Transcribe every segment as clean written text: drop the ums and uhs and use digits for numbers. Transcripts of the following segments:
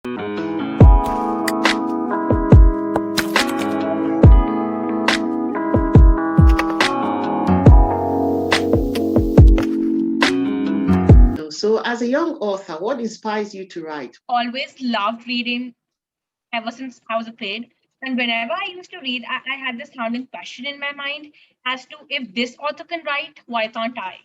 So as a young author, what inspires you to write? Always loved reading ever since I was a kid. And whenever I used to read, I had this sounding question in my mind as to if this author can write, why can't I?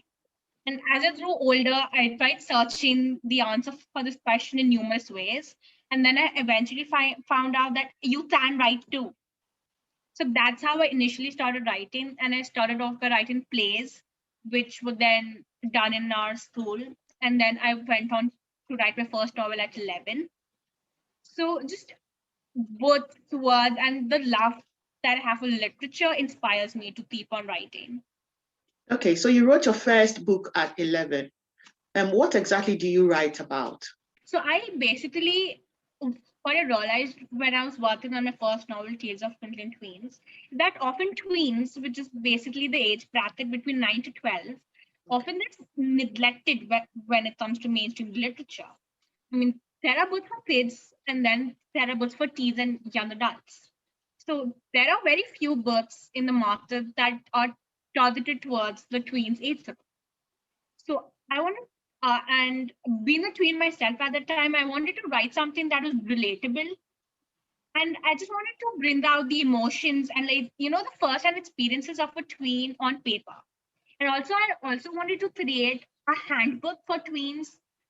And as I grew older, I tried searching the answer for this question in numerous ways. And then I eventually found out that you can write too. So that's how I initially started writing. And I started off by writing plays, which were then done in our school. And then I went on to write my first novel at 11. So just both words and the love that I have for literature inspires me to keep on writing. Okay, so you wrote your first book at 11. What exactly do you write about? So I basically, what I realized when I was working on my first novel, Tales of Twinkling Tweens, that often tweens, which is basically the age bracket between 9 to 12, often that's neglected when it comes to mainstream literature. I mean, there are books for kids and then there are books for teens and young adults. So there are very few books in the market that are targeted towards the tweens age group. So I wanted, and being a tween myself at the time, I wanted to write something that was relatable. And I just wanted to bring out the emotions and the first-hand experiences of a tween on paper. And also, I also wanted to create a handbook for tweens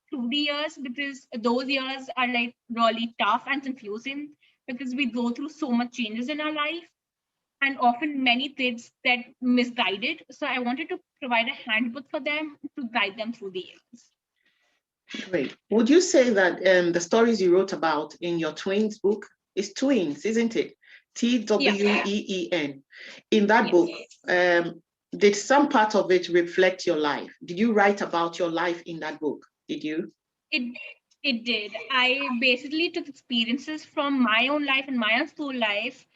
through the years because those years are like really tough and confusing because we go through so much changes in our life and often many kids get misguided. So I wanted to provide a handbook for them to guide them through the years. Great. Would you say that the stories you wrote about in your twins book is twins, isn't it? TWEEN. In that book, did some part of it reflect your life? Did you write about your life in that book? Did you? It did. I basically took experiences from my own life and my own school life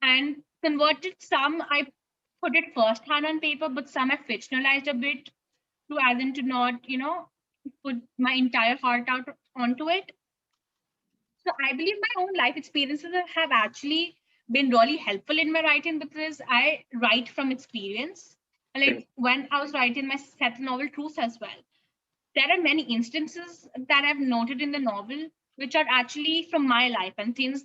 and converted some. I put it firsthand on paper, but some I fictionalized a bit to as in to not, put my entire heart out onto it. So I believe my own life experiences have actually been really helpful in my writing because I write from experience. Like when I was writing my second novel, Truth, as well, there are many instances that I've noted in the novel which are actually from my life and things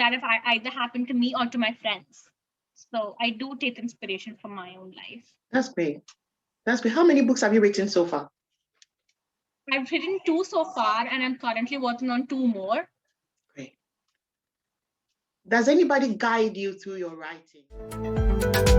that have either happened to me or to my friends. So I do take inspiration from my own life. That's great. That's great. How many books have you written so far? I've written 2 so far, and I'm currently working on 2 more. Great. Does anybody guide you through your writing?